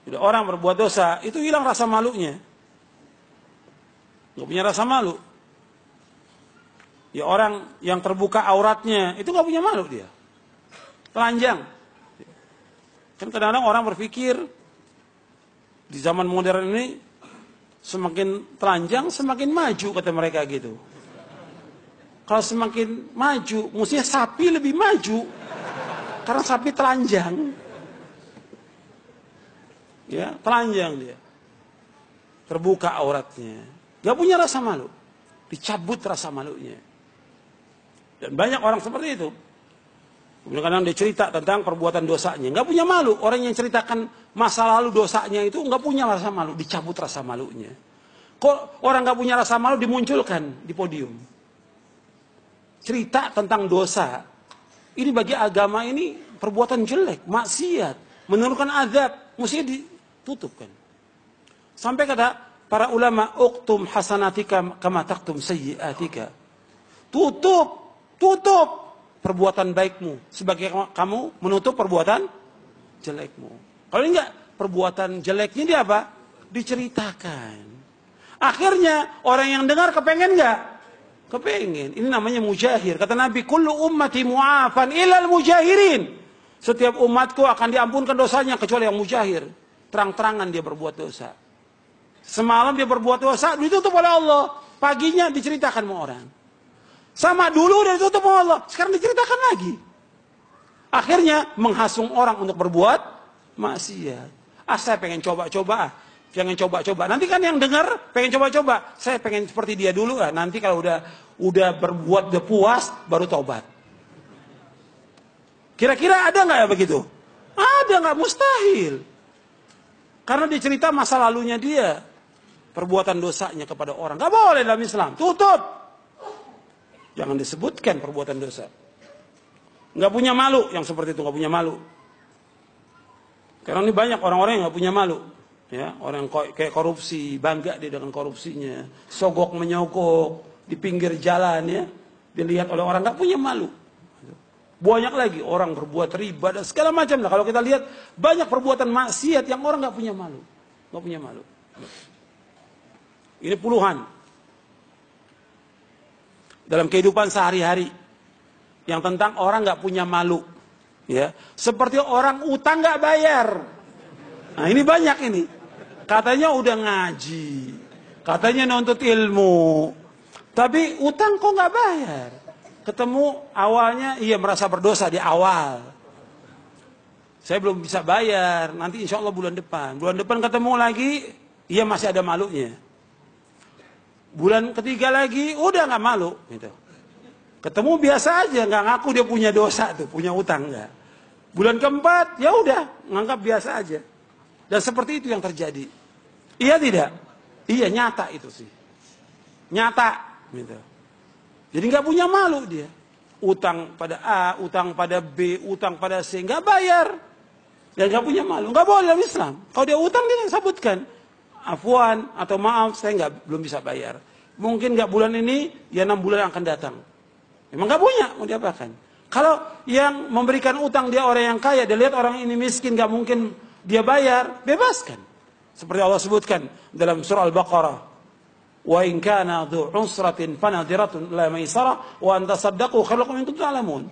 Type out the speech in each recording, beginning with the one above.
Sudah orang berbuat dosa, itu hilang rasa malunya. Nggak punya rasa malu. Ya orang yang terbuka auratnya, itu nggak punya malu dia. Telanjang. Kan kadang-kadang orang berpikir, di zaman modern ini, semakin telanjang, semakin maju, kata mereka gitu. Kalau semakin maju, mestinya sapi lebih maju. Karena sapi telanjang. Ya, telanjang dia. Terbuka auratnya. Gak punya rasa malu. Dicabut rasa malunya. Dan banyak orang seperti itu. Kadang-kadang dia cerita tentang perbuatan dosanya. Gak punya malu. Orang yang ceritakan masa lalu dosanya itu gak punya rasa malu. Dicabut rasa malunya. Kok orang gak punya rasa malu dimunculkan di podium. Cerita tentang dosa. Ini bagi agama ini perbuatan jelek, maksiat, menurunkan azab, mesti ditutupkan. Sampai kata para ulama, uktum hasanatika kama taktum sayyiatika. Tutup perbuatan baikmu sebagai kamu menutup perbuatan jelekmu. Kalau enggak, perbuatan jeleknya dia apa? Diceritakan. Akhirnya orang yang dengar kepengen enggak? Kepengen. Ini namanya mujahir. Kata Nabi, kullu ummati mu'afan ilal mujahirin. Setiap umatku akan diampunkan dosanya kecuali yang mujahir. Terang-terangan dia berbuat dosa. Semalam dia berbuat dosa, ditutup oleh Allah. Paginya diceritakan sama orang. Sama dulu dia ditutup oleh Allah, sekarang diceritakan lagi. Akhirnya menghasung orang untuk berbuat maksiat. Saya pengen coba-coba. Jangan coba-coba. Nanti kan yang dengar pengen coba-coba. Saya pengen seperti dia dulu. Nanti kalau udah berbuat, udah puas, baru tobat. Kira-kira ada nggak ya begitu? Ada nggak? Mustahil. Karena dia cerita masa lalunya dia. Perbuatan dosanya kepada orang. Nggak boleh dalam Islam. Tutup. Jangan disebutkan perbuatan dosa. Nggak punya malu. Yang seperti itu nggak punya malu. Karena ini banyak orang-orang yang nggak punya malu. Ya, orang kayak korupsi, bangga dia dengan korupsinya, sogok menyogok di pinggir jalan ya, dilihat oleh orang nggak punya malu. Banyak lagi orang berbuat riba dan segala macam lah. Kalau kita lihat banyak perbuatan maksiat yang orang nggak punya malu, nggak punya malu. Ini puluhan dalam kehidupan sehari-hari yang tentang orang nggak punya malu, ya. Seperti orang utang nggak bayar. Nah ini banyak ini. Katanya udah ngaji, katanya nuntut ilmu, tapi utang kok nggak bayar. Ketemu awalnya iya merasa berdosa di awal. Saya belum bisa bayar, nanti insya Allah bulan depan. Bulan depan ketemu lagi, iya masih ada malunya. Bulan ketiga lagi, udah nggak malu. Gitu. Ketemu biasa aja, nggak ngaku dia punya dosa tuh, punya utang nggak. Bulan keempat, ya udah nganggap biasa aja. Dan seperti itu yang terjadi. Iya tidak? Iya nyata itu sih. Nyata. Gitu. Jadi nggak punya malu dia. Utang pada A, utang pada B, utang pada C. Nggak bayar. Dan nggak punya malu. Nggak boleh dalam Islam. Kalau dia utang dia sebutkan. Afwan atau maaf saya belum bisa bayar. Mungkin nggak bulan ini, ya 6 bulan akan datang. Memang nggak punya, mau diapakan. Kalau yang memberikan utang dia orang yang kaya, dia lihat orang ini miskin, nggak mungkin dia bayar, bebaskan. Seperti Allah sebutkan dalam surah Al-Baqarah. Wa in kana dhu usratin fanadhiratun ila maisarah wa an tasaddaqu khairun lakum in kuntum ta'lamun.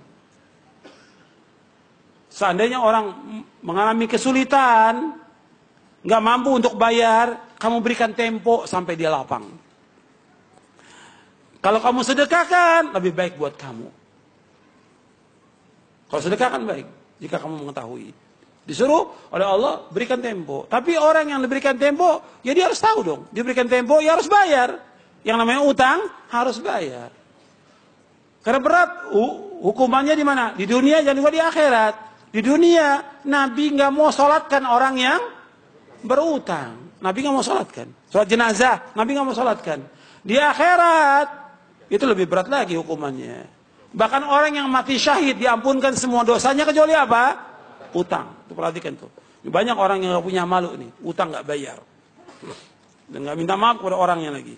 Seandainya orang mengalami kesulitan, nggak mampu untuk bayar, kamu berikan tempo sampai dia lapang. Kalau kamu sedekahkan, lebih baik buat kamu. Kalau sedekahkan baik, jika kamu mengetahui. Disuruh oleh Allah berikan tempo. Tapi orang yang diberikan tempo, ya dia harus tahu dong. Diberikan tempo, ya harus bayar. Yang namanya utang, harus bayar. Karena berat, hukumannya di mana? Di dunia dan juga di akhirat. Di dunia, Nabi nggak mau sholatkan orang yang berutang. Nabi nggak mau sholatkan. Sholat jenazah, Nabi nggak mau sholatkan. Di akhirat, itu lebih berat lagi hukumannya. Bahkan orang yang mati syahid diampunkan semua dosanya kecuali apa? Utang. Tuh, perhatikan tuh. Banyak orang yang nggak punya malu nih, utang nggak bayar dan nggak minta maaf kepada orangnya lagi.